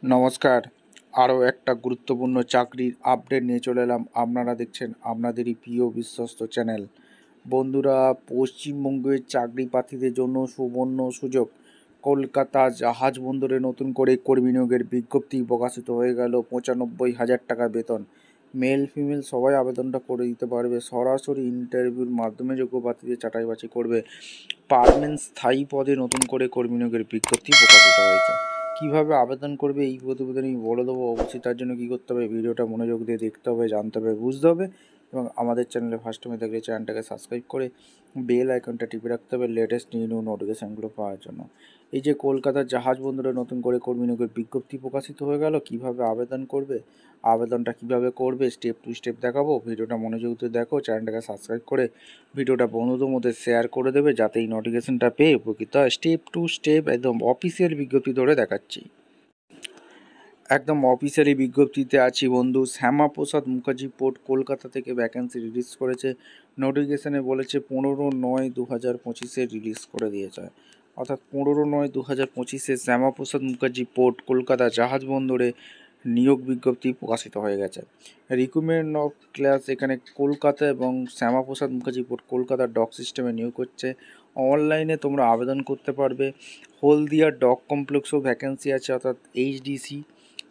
নমস্কার। আরও একটা গুরুত্বপূর্ণ চাকরির আপডেট নিয়ে চলে এলাম। আপনারা দেখছেন আপনাদেরই প্রিয় বিশ্বস্ত চ্যানেল। বন্ধুরা, পশ্চিমবঙ্গের চাকরি প্রার্থীদের জন্য সুবর্ণ সুযোগ। কলকাতা জাহাজ বন্দরে নতুন করে কর্মী নিয়োগের বিজ্ঞপ্তি প্রকাশিত হয়ে গেল। ৯৫,০০০ টাকা বেতন। মেল ফিমেল সবাই আবেদনটা করে দিতে পারবে। সরাসরি ইন্টারভিউর মাধ্যমে যোগ্য প্রার্থীদের ছাঁটাই বাছাই করবে। পার্মানেন্ট স্থায়ী পদে নতুন করে কর্মী নিয়োগের বিজ্ঞপ্তি প্রকাশিত হয়েছে। কীভাবে আবেদন করবে এই প্রতিবেদনে আমি বলে দেবো। অবশ্যই তার জন্য কী করতে হবে, ভিডিওটা মনোযোগ দিয়ে দেখতে হবে, জানতে হবে, বুঝতে হবে এবং আমাদের চ্যানেলে ফার্স্ট টাইমে থাকলে চ্যানেলটাকে সাবস্ক্রাইব করে বেল আইকনটা টিপে রাখতে হবে লেটেস্ট নিউ নোটিফিকেশানগুলো পাওয়ার জন্য। এই যে কলকাতার জাহাজ বন্দরে নতুন করে কর্মী নিয়োগের বিজ্ঞপ্তি প্রকাশিত হয়ে গেল। কীভাবে আবেদন করবে, আবেদনটা কীভাবে করবে স্টেপ টু স্টেপ দেখাবো। ভিডিওটা মনোযোগ দিয়ে দেখো, চ্যানেলটাকে সাবস্ক্রাইব করে ভিডিওটা বন্ধুদের মধ্যে শেয়ার করে দেবে যাতে এই নোটিফিকেশানটা পেয়ে উপকৃত হয়। স্টেপ টু স্টেপ একদম অফিসিয়াল বিজ্ঞপ্তি ধরে দেখাচ্ছি। একদম অফিসিয়ালি বিজ্ঞপ্তিতে আছি বন্ধু। শ্যামাপ্রসাদ মুখার্জি পোর্ট কলকাতা থেকে ভ্যাকেন্সি রিলিজ করেছে। নোটিফিকেশানে বলেছে 15/9/2025 রিলিজ করে দিয়েছে। অর্থাৎ 15/9/2025 শ্যামাপ্রসাদ মুখার্জি পোর্ট কলকাতা জাহাজ বন্দরে নিয়োগ বিজ্ঞপ্তি প্রকাশিত হয়ে গেছে। রিক্রুটমেন্ট অফ ক্লাস এখানে কলকাতা এবং শ্যামাপ্রসাদ মুখার্জি পোর্ট কলকাতা ডক সিস্টেমে নিয়োগ করছে। অনলাইনে তোমরা আবেদন করতে পারবে। হলদিয়া ডক কমপ্লেক্সও ভ্যাকেন্সি আছে, অর্থাৎ এইচডিসি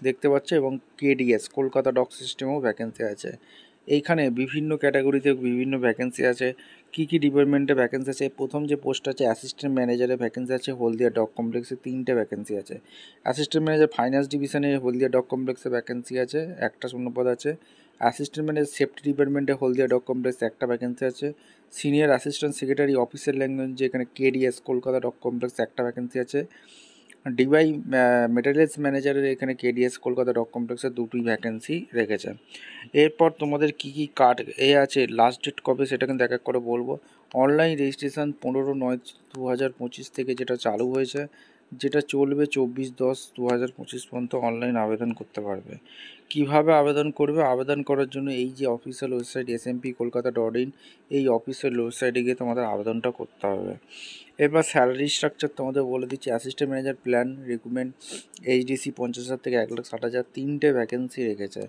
দেখতে পাচ্ছ, এবং কেডিএস কলকাতা ডক সিস্টেমেও ভ্যাকেন্সি আছে। এইখানে বিভিন্ন ক্যাটাগরিতে বিভিন্ন ভ্যাকেন্সি আছে। কী কী ডিপার্টমেন্টে ভ্যাকেন্সি আছে? প্রথম যে পোস্ট আছে অ্যাসিস্ট্যান্ট ম্যানেজারের ভ্যাকেন্সি আছে। হলদিয়া ডক কমপ্লেক্সে 3টে ভ্যাকেন্সি আছে। অ্যাসিস্ট্যান্ট ম্যানেজার ফাইন্যান্স ডিভিশনে হলদিয়া ডক কমপ্লেক্সে ভ্যাকেন্সি আছে, একটা শূন্যপদ আছে। অ্যাসিস্ট্যান্ট ম্যানেজার সেফটি ডিপার্টমেন্টে হলদিয়া ডক কমপ্লেক্সে একটা ভ্যাকেন্সি আছে। Senior assistant secretary official language যেখানে কেডিএস কলকাতা ডক কমপ্লেক্সে একটা ভ্যাকেন্সি আছে। ডিবাই মেটেরিয়ালস ম্যানেজারের এখানে কেডিএস কলকাতা ডক কমপ্লেক্সে 2টি ভ্যাকেন্সি রেখেছে। এরপর তোমাদের কী কী কার্ড আছে, লাস্ট ডেট কবে সেটা কিন্তু এক এক করে বলবো। অনলাইন রেজিস্ট্রেশন 15/9/2025 থেকে যেটা চালু হয়েছে, যেটা চলবে 24/10/2025 পর্যন্ত অনলাইন আবেদন করতে পারবে। কিভাবে আবেদন করবে? আবেদন করার জন্য এই যে অফিসিয়াল ওয়েবসাইট smp-kolkata.in, এই অফিসিয়াল ওয়েবসাইটে গিয়ে তোমাদের আবেদনটা করতে হবে। এবার স্যালারি স্ট্রাকচার তোমাদের বলে দিচ্ছি। Assistant manager plan recruitment HDC 50,000 থেকে 1,60,000, 3টে ভ্যাকেন্সি রেখেছে,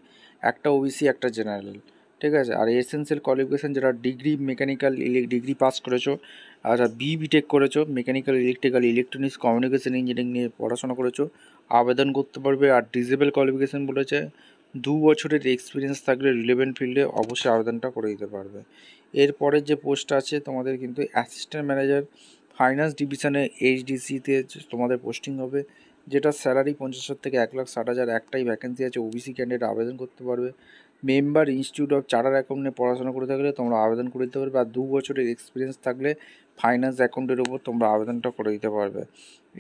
একটা ওবিসি একটা জেনারেল, ঠিক আছে। আর এসেন্সিয়াল কোয়ালিফিকেশান যারা ডিগ্রি মেকানিক্যাল ডিগ্রি পাস করেছো, আর বিটেক করেছো, mechanical electrical electronics communication engineering নিয়ে পড়াশোনা করেছো, আবেদন করতে পারবে। আর ডিসেবল কোয়ালিফিকেশান বলেছে 2 বছরের এক্সপিরিয়েন্স থাকলে রিলেভেন্ট ফিল্ডে অবশ্যই আবেদনটা করে দিতে পারবে। এরপরের যে পোস্ট আছে তোমাদের কিন্তু অ্যাসিস্ট্যান্ট ম্যানেজার ফাইন্যান্স ডিভিশনে এইচডিসিতে তোমাদের পোস্টিং হবে, যেটা স্যালারি 50,000 থেকে 1,60,000, একটাই ভ্যাকেন্সি আছে। ওবিসি ক্যান্ডিডেট আবেদন করতে পারবে। Member institute of chartered account নিয়ে পড়াশোনা করে থাকলে তোমরা আবেদন করে দিতে পারবে। আর 2 বছরের এক্সপিরিয়েন্স থাকলে ফাইন্যান্স অ্যাকাউন্টের ওপর তোমরা আবেদনটা করে দিতে পারবে।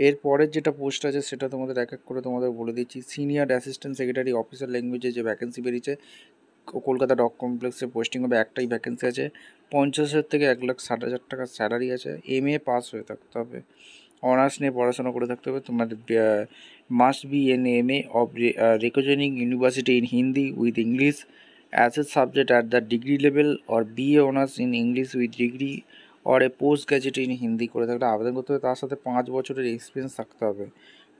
এরপরের যেটা পোস্ট আছে সেটা তোমাদের এক এক করে তোমাদের বলে দিচ্ছি। সিনিয়র অ্যাসিস্ট্যান্ট সেক্রেটারি অফিসার ল্যাঙ্গুয়েজে যে ভ্যাকেন্সি বেরিয়েছে, কলকাতা ডক কমপ্লেক্সে পোস্টিং হবে, একটাই ভ্যাকেন্সি আছে। 50,000 থেকে 1,60,000 টাকা স্যালারি আছে। MA পাস হয়ে থাকতে হবে, অনার্স নিয়ে পড়াশোনা করে থাকতে হবে। তোমাদের must be N MA of recognising university in Hindi with English as a subject at the degree level, or BA honours in English with degree or a post graduate in Hindi করে থাকলে আবেদন করতে হবে। তার সাথে 5 বছরের এক্সপিরিয়েন্স থাকতে হবে।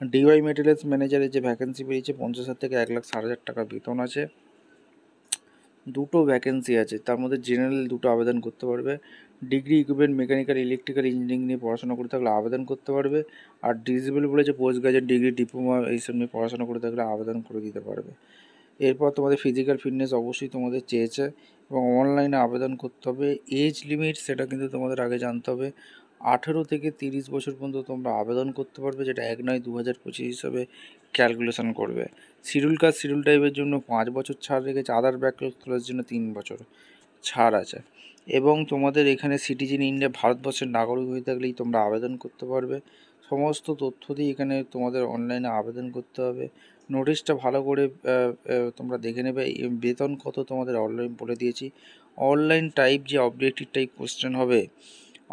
ডিওয়াই মেটেরিয়ালস ম্যানেজারের যে ভ্যাকেন্সি বেরিয়েছে 50,000 থেকে 1,60,000 টাকা বেতন আছে। 2টো ভ্যাকেন্সি আছে, তার মধ্যে জেনারেল 2টো আবেদন করতে পারবে। Degree equipment mechanical electrical engineering নিয়ে পড়াশোনা করে থাকলে আবেদন করতে পারবে। আর ডিসেবল বলেছে পোস্ট গ্রাজুয়েট ডিগ্রি ডিপ্লোমা এইসব নিয়ে পড়াশোনা করে থাকলে আবেদন করে দিতে পারবে। এরপর তোমাদের ফিজিক্যাল ফিটনেস অবশ্যই তোমাদের চেয়েছে এবং অনলাইনে আবেদন করতে হবে। এজ লিমিট সেটা কিন্তু তোমাদের আগে জানতে হবে। 18 থেকে 30 বছর পর্যন্ত তোমরা আবেদন করতে পারবে, যেটা 1/9/2025 হিসাবে ক্যালকুলেশন করবে। শিডিউল কাস্ট শিডিউল টাইপের জন্য 5 বছর ছাড় রেখেছে, আদার ব্যাকলগ তোলার জন্য 3 বছর ছাড় আছে। এবং তোমাদের এখানে সিটিজেন ইন্ডিয়া ভারতবর্ষের নাগরিক হয়ে থাকলেই তোমরা আবেদন করতে পারবে। সমস্ত তথ্য দিয়ে এখানে তোমাদের অনলাইনে আবেদন করতে হবে। নোটিশটা ভালো করে তোমরা দেখে নেবে। বেতন কত তোমাদের অনলাইন বলে দিয়েছি। অনলাইন টাইপ যে অবজেক্টিভ টাইপ কোশ্চেন হবে,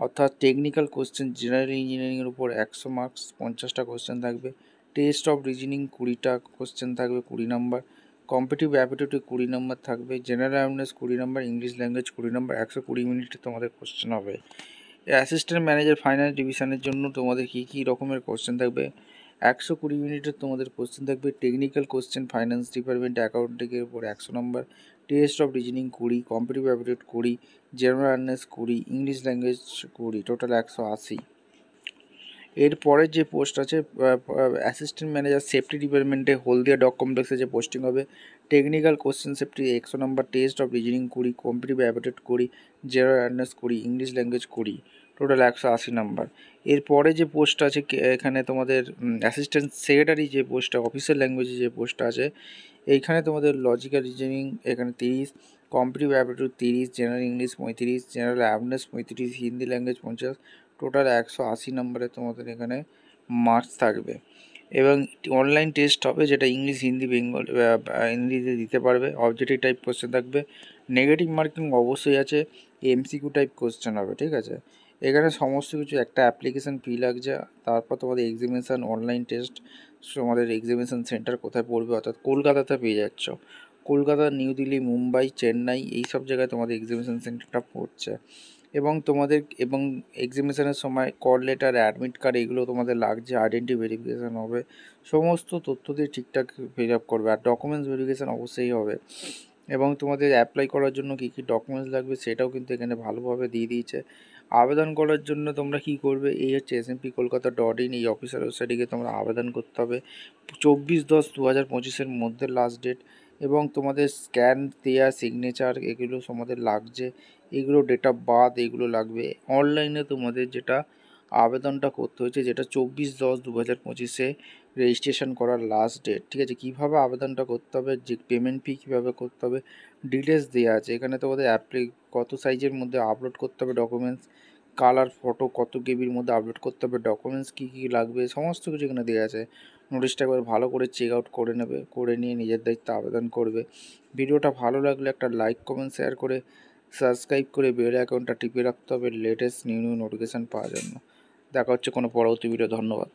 অর্থাৎ টেকনিক্যাল কোশ্চেন জেনারেল ইঞ্জিনিয়ারিংয়ের উপর 100 মার্কস 50টা কোশ্চেন থাকবে। টেস্ট অফ রিজনিং 20টা কোশ্চেন থাকবে 20 নাম্বার। কম্পিটিটিভ অ্যাপটিটিউড 20 নাম্বার থাকবে। General awareness 20 number. English language 20 number. 120 মিনিটে তোমাদের কোশ্চেন হবে। অ্যাসিস্ট্যান্ট ম্যানেজার ফাইন্যান্স ডিভিশনের জন্য তোমাদের কী কী রকমের কোশ্চেন থাকবে? 120 মিনিটের তোমাদের কোশ্চেন থাকবে। টেকনিক্যাল কোশ্চেন ফাইন্যান্স ডিপার্টমেন্ট অ্যাকাউন্টিংয়ের উপর 100 নম্বর, test of reasoning 20, competitive aptitude 20, general awareness 20, English language 20, total 180। এরপরে যে পোস্ট আছে অ্যাসিস্ট্যান্ট ম্যানেজার সেফটি ডিপার্টমেন্টে হলদিয়া ডক কমপ্লেক্সে যে পোস্টিং হবে, টেকনিক্যাল কোশ্চেন সেফটি 100 নম্বর, test of reasoning 20, competitive aptitude 20, general awareness 20, English language 20, total 180 number. এরপরে যে পোস্ট আছে এখানে তোমাদের অ্যাসিস্ট্যান্ট সেক্রেটারি যে পোস্টটা অফিসিয়াল ল্যাঙ্গুয়েজে যে পোস্টটা আছে, এইখানে তোমাদের লজিক্যাল রিজনিং এখানে 30, competitive aptitude 30, general English 35, general awareness 35, Hindi language 50, total 180 নম্বরে তোমাদের এখানে মার্কস থাকবে। এবং অনলাইন টেস্ট হবে, যেটা ইংলিশ, হিন্দি, বেঙ্গল হিন্দিতে দিতে পারবে। অবজেক্টিভ টাইপ কোশ্চেন থাকবে, নেগেটিভ মার্কিং অবশ্যই আছে, এমসিকিউ টাইপ কোশ্চেন হবে, ঠিক আছে। এখানে সমস্ত কিছু একটা অ্যাপ্লিকেশান ফি লাগছে, তারপর তোমাদের এক্সামিনেশান, অনলাইন টেস্ট, তোমাদের এক্সামিনেশান সেন্টার কোথায় পড়বে, অর্থাৎ কলকাতাতে পেয়ে যাচ্ছ। কলকাতা, নিউ দিল্লি, মুম্বাই, চেন্নাই এই সব জায়গায় তোমাদের এক্সামিনেশান সেন্টারটা পড়ছে। এবং এক্সামিনেশানের সময় কল লেটার, অ্যাডমিট কার্ড এগুলো তোমাদের লাগছে, আইডেন্টি ভেরিফিকেশান হবে, সমস্ত তথ্য দিয়ে ঠিকঠাক ফিল আপ করবে। আর ডকুমেন্টস ভেরিফিকেশান অবশ্যই হবে। এবং তোমাদের অ্যাপ্লাই করার জন্য কী কী ডকুমেন্টস লাগবে সেটাও কিন্তু এখানে ভালোভাবে দিয়ে দিয়েছে। আবেদন করার জন্য তোমরা কী করবে, এই হচ্ছে smp-kolkata.in, এই অফিসিয়াল ওয়েবসাইটে গিয়ে তোমরা আবেদন করতে হবে। 24/10/2025 মধ্যে লাস্ট ডেট। এবং তোমাদের স্ক্যান দেওয়া সিগনেচার এগুলো তোমাদের লাগছে, এগুলো ডেট অফ বার্থ এগুলো লাগবে। অনলাইনে তোমাদের যেটা আবেদনটা করতে হয়েছে, যেটা 24/10/2025 রেজিস্ট্রেশন করার লাস্ট ডেট, ঠিক আছে। কীভাবে আবেদনটা করতে হবে, যে পেমেন্ট ফি কীভাবে করতে হবে, ডিটেলস দেওয়া আছে এখানে। তোমাদের কত সাইজের মধ্যে আপলোড করতে হবে ডকুমেন্টস, কালার ফটো কত কেবির মধ্যে আপলোড করতে হবে, ডকুমেন্টস কী কী লাগবে, সমস্ত কিছু এখানে দেওয়া আছে। নোটিশটা একবার ভালো করে চেক আউট করে নেবে, করে নিয়ে নিজের দায়িত্বে আবেদন করবে। ভিডিওটা ভালো লাগলে একটা লাইক, কমেন্ট, শেয়ার করে সাবস্ক্রাইব করে বেল আইকনটা টিপে রাখতে হবে লেটেস্ট নিউ নোটিফিকেশান পাওয়ার জন্য। দেখা হচ্ছে কোনো পরবর্তী ভিডিও। ধন্যবাদ।